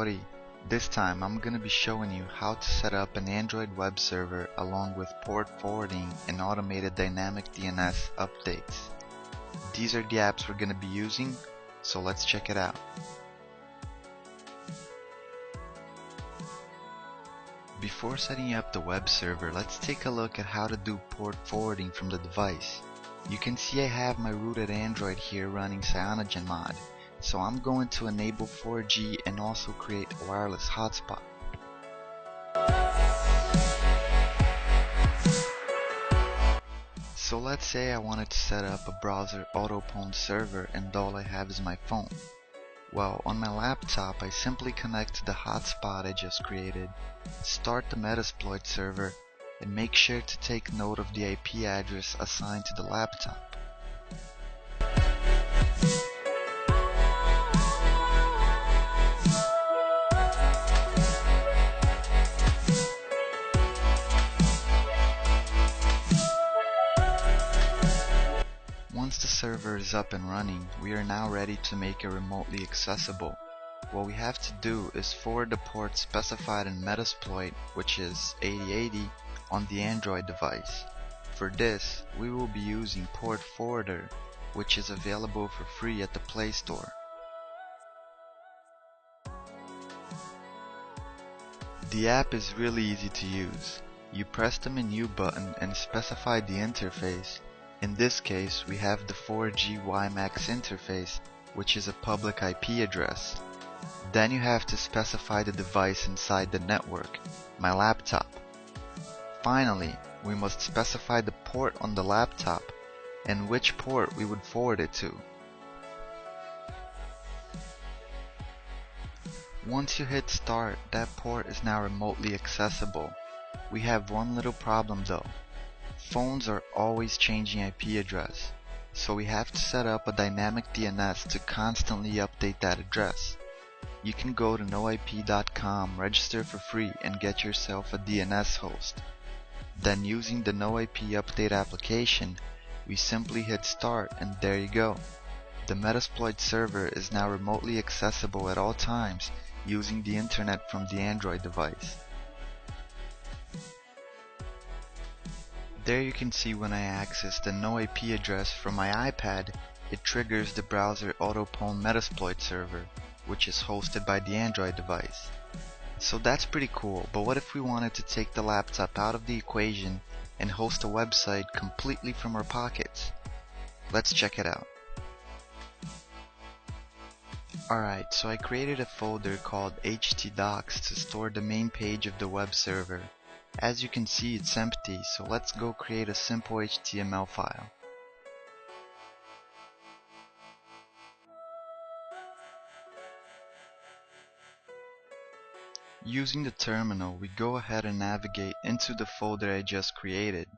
Howdy! This time I'm gonna be showing you how to set up an Android web server along with port forwarding and automated dynamic DNS updates. These are the apps we're gonna be using, so let's check it out. Before setting up the web server, let's take a look at how to do port forwarding from the device. You can see I have my rooted Android here running CyanogenMod. So I'm going to enable 4G and also create a wireless hotspot. So let's say I wanted to set up a browser autopwn server and all I have is my phone. Well, on my laptop I simply connect to the hotspot I just created, start the Metasploit server, and make sure to take note of the IP address assigned to the laptop. Once the server is up and running, we are now ready to make it remotely accessible. What we have to do is forward the port specified in Metasploit, which is 8080, on the Android device. For this, we will be using Port Forwarder, which is available for free at the Play Store. The app is really easy to use. You press the menu button and specify the interface. In this case, we have the 4G WiMAX interface, which is a public IP address. Then you have to specify the device inside the network, my laptop. Finally, we must specify the port on the laptop and which port we would forward it to. Once you hit start, that port is now remotely accessible. We have one little problem though. Phones are always changing IP address, so we have to set up a dynamic DNS to constantly update that address. You can go to noip.com, register for free, and get yourself a DNS host. Then using the NoIP update application, we simply hit start and there you go. The Metasploit server is now remotely accessible at all times using the internet from the Android device. There you can see when I access the NoIP address from my iPad, it triggers the browser autopwn Metasploit server, which is hosted by the Android device. So that's pretty cool, but what if we wanted to take the laptop out of the equation and host a website completely from our pockets? Let's check it out. Alright, so I created a folder called htdocs to store the main page of the web server. As you can see, it's empty, so let's go create a simple HTML file. Using the terminal, we go ahead and navigate into the folder I just created.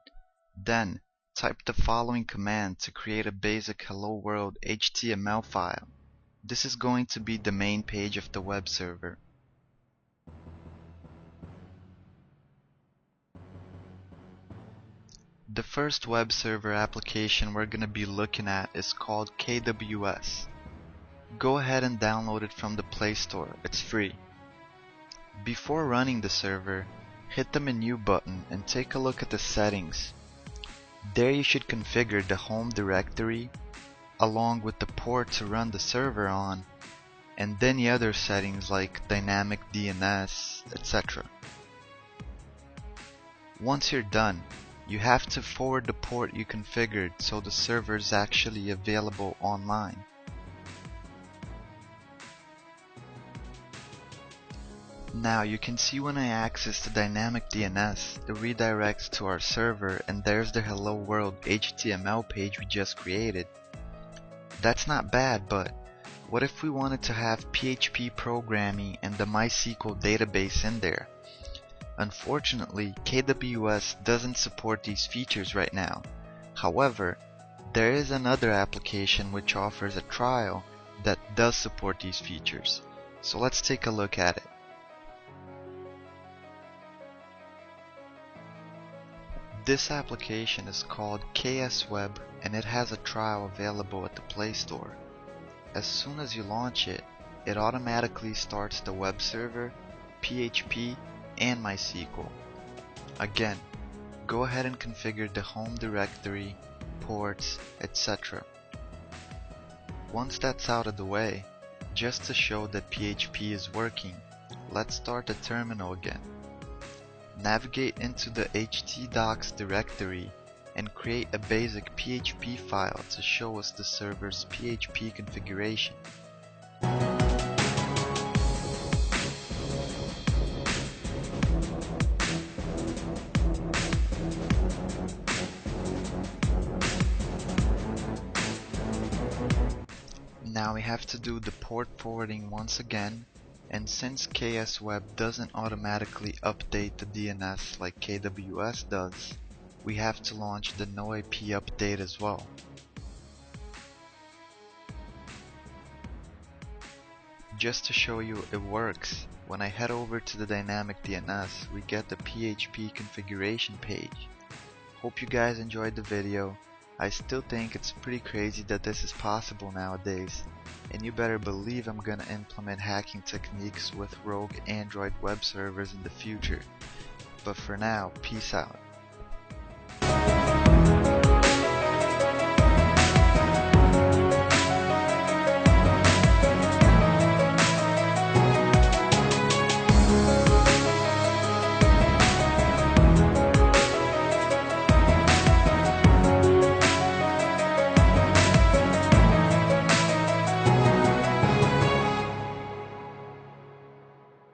Then, type the following command to create a basic Hello World HTML file. This is going to be the main page of the web server. The first web server application we're going to be looking at is called KWS. Go ahead and download it from the Play Store, it's free. Before running the server, hit the menu button and take a look at the settings. There you should configure the home directory, along with the port to run the server on, and then the other settings like dynamic DNS, etc. Once you're done, you have to forward the port you configured so the server is actually available online. Now you can see when I access the dynamic DNS, it redirects to our server and there's the Hello World HTML page we just created. That's not bad, but what if we wanted to have PHP programming and the MySQL database in there? Unfortunately, KWS doesn't support these features right now. However, there is another application which offers a trial that does support these features. So let's take a look at it. This application is called KSWeb and it has a trial available at the Play Store. As soon as you launch it, it automatically starts the web server, PHP, and MySQL. Again, go ahead and configure the home directory, ports, etc. Once that's out of the way, just to show that PHP is working, let's start the terminal again. Navigate into the htdocs directory and create a basic PHP file to show us the server's PHP configuration. Now we have to do the port forwarding once again, and since KSWeb doesn't automatically update the DNS like KWS does, we have to launch the NoIP update as well. Just to show you it works, when I head over to the dynamic DNS, we get the PHP configuration page. Hope you guys enjoyed the video. I still think it's pretty crazy that this is possible nowadays, and you better believe I'm gonna implement hacking techniques with rogue Android web servers in the future. But for now, peace out.